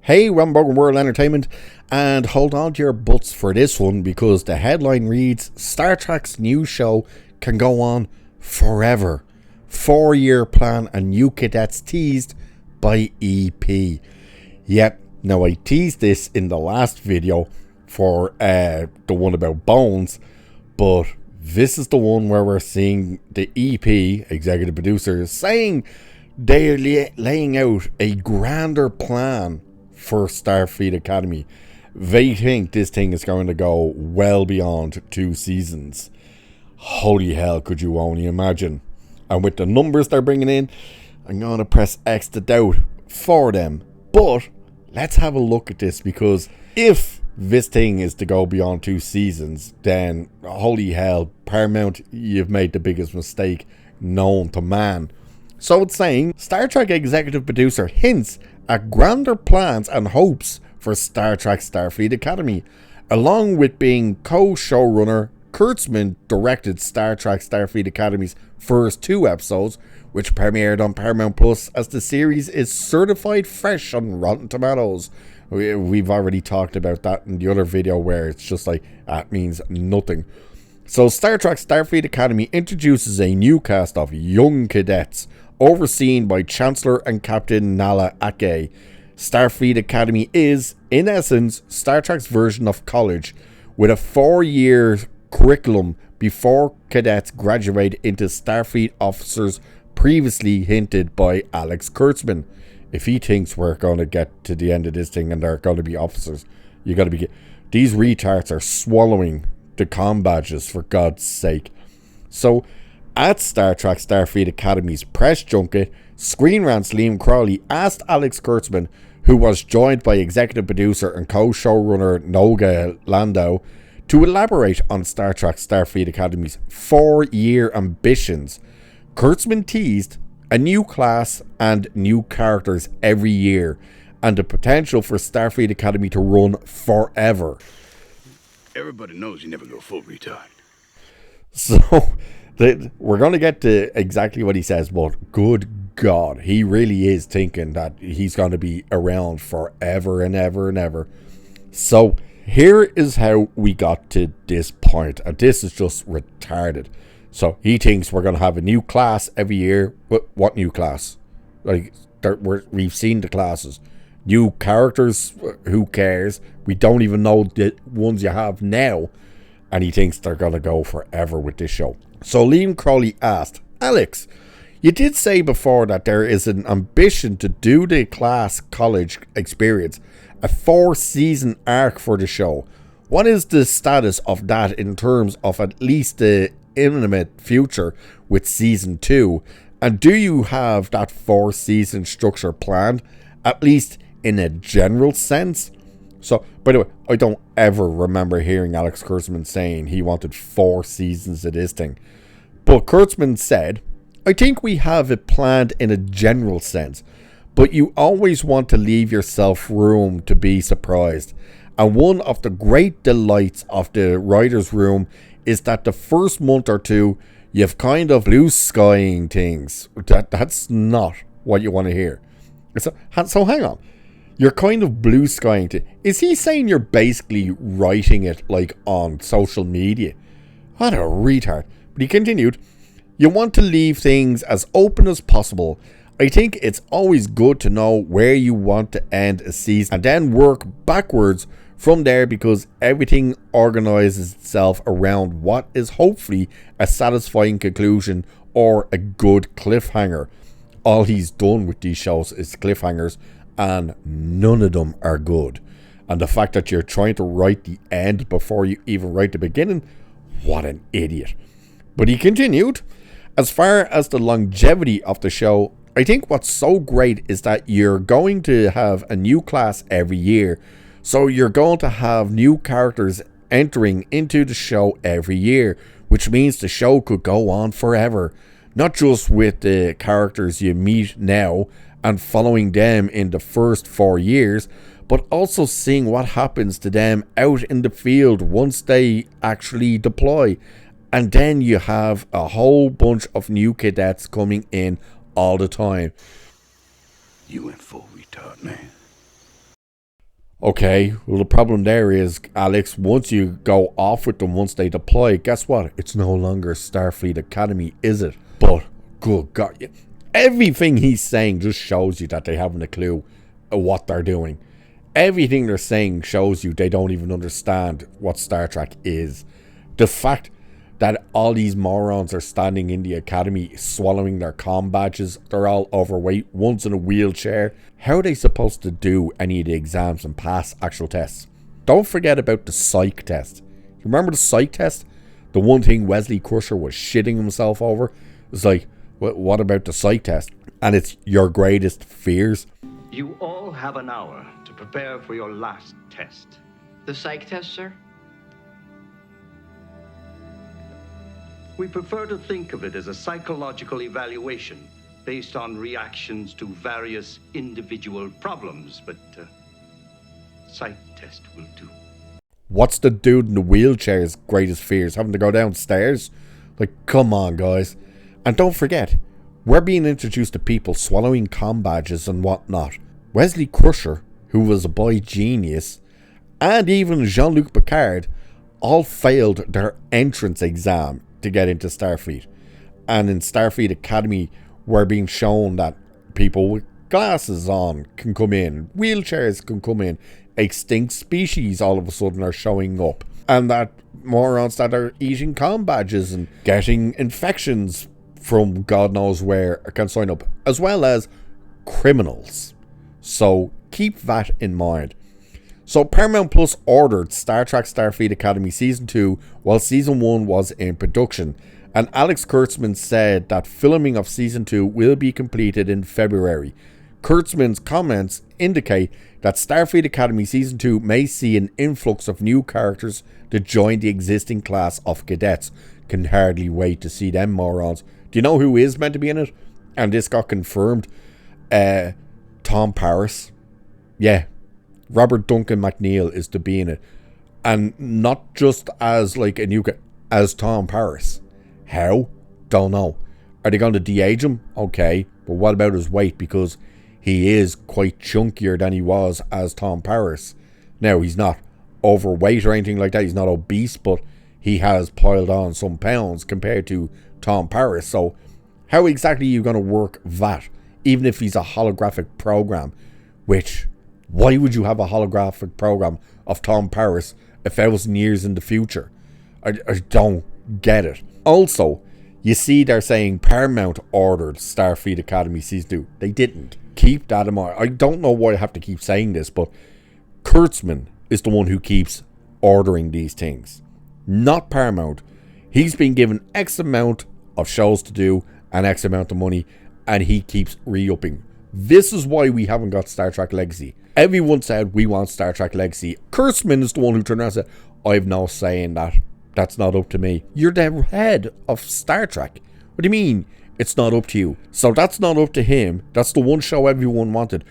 Hey, Rumbogan World Entertainment, and hold on to your butts for this one because the headline reads, Star Trek's new show can go on forever. 4-year plan and new cadets teased by EP. Yep, now I teased this in the last video for the one about Bones, but this is the one where we're seeing the EP, executive producer, saying they're laying out a grander plan for Starfleet Academy. They think this thing is going to go well beyond 2 seasons. Holy hell, could you only imagine? And with the numbers they're bringing in, I'm going to press X to doubt for them. But let's have a look at this, because if this thing is to go beyond 2 seasons, then holy hell, Paramount, you've made the biggest mistake known to man. So it's saying, Star Trek executive producer hints at grander plans and hopes for Star Trek Starfleet Academy. Along with being co-showrunner, Kurtzman directed Star Trek Starfleet Academy's first 2 episodes, which premiered on Paramount Plus, as the series is certified fresh on Rotten Tomatoes. We've already talked about that in the other video where it's just like, that means nothing. So Star Trek Starfleet Academy introduces a new cast of young cadets, overseen by Chancellor and Captain Nala Ake. Starfleet Academy is, in essence, Star Trek's version of college, with a 4-year curriculum before cadets graduate into Starfleet officers, previously hinted by Alex Kurtzman. If he thinks we're going to get to the end of this thing and they're going to be officers, you got to be... These retards are swallowing the comm badges, for God's sake. So, at Star Trek Starfleet Academy's press junket, Screen Rant's Liam Crowley asked Alex Kurtzman, who was joined by executive producer and co-showrunner Noga Landau, to elaborate on Star Trek Starfleet Academy's 4-year ambitions. Kurtzman teased a new class and new characters every year, and the potential for Starfleet Academy to run forever. Everybody knows you never go full retard. So, we're going to get to exactly what he says, but good God, he really is thinking that he's going to be around forever and ever and ever. So, here is how we got to this point, and this is just retarded. So, he thinks we're going to have a new class every year. What new class? Like, we've seen the classes. New characters, who cares? We don't even know the ones you have now. And he thinks they're going to go forever with this show. So Liam Crowley asked, Alex, you did say before that there is an ambition to do the class college experience, a 4-season arc for the show. What is the status of that in terms of at least the imminent future with season 2? And do you have that 4-season structure planned, at least in a general sense? So, by the way, I don't ever remember hearing Alex Kurtzman saying he wanted 4 seasons of this thing. But Kurtzman said, I think we have it planned in a general sense, but you always want to leave yourself room to be surprised. And one of the great delights of the writer's room is that the first month or 2, you've kind of blue skying things. That's not what you want to hear. So hang on. You're kind of blue skying to... Is he saying you're basically writing it like on social media? What a retard. But he continued, you want to leave things as open as possible. I think it's always good to know where you want to end a season and then work backwards from there, because everything organizes itself around what is hopefully a satisfying conclusion or a good cliffhanger. All he's done with these shows is cliffhangers, and none of them are good. And the fact that you're trying to write the end before you even write the beginning, what an idiot. But he continued, as far as the longevity of the show, I think what's so great is that you're going to have a new class every year. So you're going to have new characters entering into the show every year, which means the show could go on forever. Not just with the characters you meet now and following them in the first 4 years, but also seeing what happens to them out in the field once they actually deploy. And then you have a whole bunch of new cadets coming in all the time. You went full retard, man. Okay, well the problem there is, Alex, once you go off with them, once they deploy, guess what? It's no longer Starfleet Academy, is it? But, good God, everything he's saying just shows you that they haven't a clue of what they're doing. Everything they're saying shows you they don't even understand what Star Trek is. The fact that all these morons are standing in the academy swallowing their comm badges, they're all overweight, one's in a wheelchair. How are they supposed to do any of the exams and pass actual tests? Don't forget about the psych test. You remember the psych test? The one thing Wesley Crusher was shitting himself over? It's like, what about the psych test? And it's your greatest fears. You all have an hour to prepare for your last test. The psych test, sir? We prefer to think of it as a psychological evaluation based on reactions to various individual problems, but psych test will do. What's the dude in the wheelchair's greatest fears? Having to go downstairs? Like, come on, guys. And don't forget, we're being introduced to people swallowing comm badges and whatnot. Wesley Crusher, who was a boy genius, and even Jean-Luc Picard, all failed their entrance exam to get into Starfleet. And in Starfleet Academy, we're being shown that people with glasses on can come in, wheelchairs can come in, extinct species all of a sudden are showing up, and that morons that are eating comm badges and getting infections from God knows where can sign up, as well as criminals. So keep that in mind. So Paramount Plus ordered Star Trek Starfleet Academy Season 2 while Season 1 was in production, and Alex Kurtzman said that filming of Season 2 will be completed in February. Kurtzman's comments indicate that Starfleet Academy Season 2 may see an influx of new characters to join the existing class of cadets. Can hardly wait to see them morons. Do you know who is meant to be in it? And this got confirmed. Tom Paris. Yeah. Robert Duncan McNeil is to be in it. And not just as like a new as Tom Paris. How? Don't know. Are they going to de-age him? Okay. But what about his weight? Because he is quite chunkier than he was as Tom Paris. Now, he's not overweight or anything like that. He's not obese, but he has piled on some pounds compared to Tom Paris. So how exactly are you going to work that? Even if he's a holographic program, which, why would you have a holographic program of Tom Paris 1,000 years in the future? I don't get it. Also, you see they're saying Paramount ordered Starfleet Academy Season 2. They didn't. Keep that in mind. I don't know why I have to keep saying this, but Kurtzman is the one who keeps ordering these things, not Paramount. He's been given X amount of shows to do and X amount of money, and he keeps re-upping. This is why we haven't got Star Trek Legacy. Everyone said we want Star Trek Legacy. Kurtzman is the one who turned around and said, I've no say in that. That's not up to me. You're the head of Star Trek. What do you mean it's not up to you? So that's not up to him. That's the one show everyone wanted.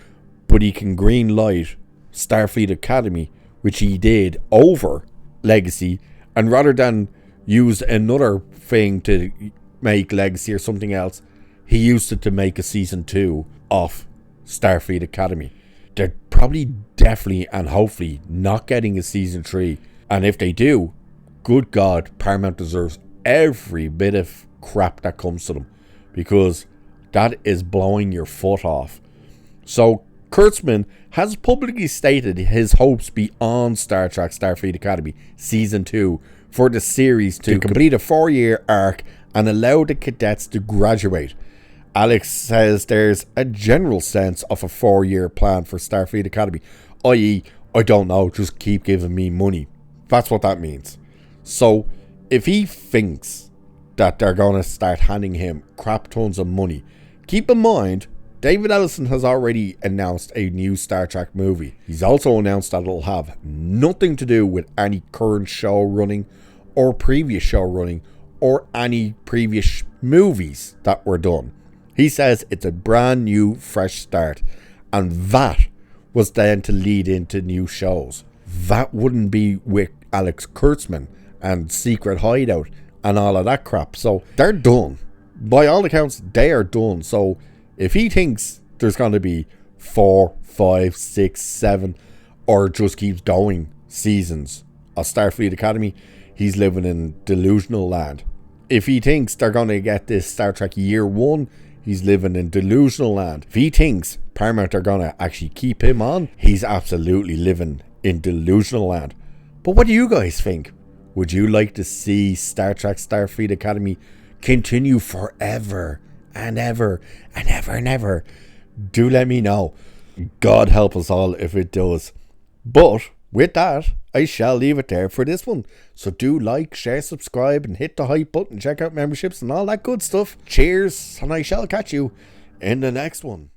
But he can green light Starfleet Academy, which he did over Legacy. And rather than use another thing to make Legacy or something else, he used it to make a Season 2 of Starfleet Academy. They're probably definitely and hopefully not getting a Season 3. And if they do, good God, Paramount deserves every bit of crap that comes to them, because that is blowing your foot off. So Kurtzman has publicly stated his hopes beyond Star Trek Starfleet Academy Season 2 for the series to complete a 4-year arc and allow the cadets to graduate. Alex says there's a general sense of a 4-year plan for Starfleet Academy, i.e., I don't know, just keep giving me money. That's what that means. So if he thinks that they're going to start handing him crap tons of money, keep in mind David Ellison has already announced a new Star Trek movie. He's also announced that it'll have nothing to do with any current show running or previous show running or any previous movies that were done. He says it's a brand new fresh start, and that was then to lead into new shows. That wouldn't be with Alex Kurtzman and Secret Hideout and all of that crap. So they're done. By all accounts, they are done. So if he thinks there's going to be 4, 5, 6, 7, or just keeps going seasons of Starfleet Academy, he's living in delusional land. If he thinks they're going to get this Star Trek Year 1, he's living in delusional land. If he thinks Paramount are going to actually keep him on, he's absolutely living in delusional land. But what do you guys think? Would you like to see Star Trek Starfleet Academy continue forever and ever and ever and ever? Do let me know. God help us all if it does. But with that, I shall leave it there for this one. So do like, share, subscribe, and hit the hype button. Check out memberships and all that good stuff. Cheers, and I shall catch you in the next one.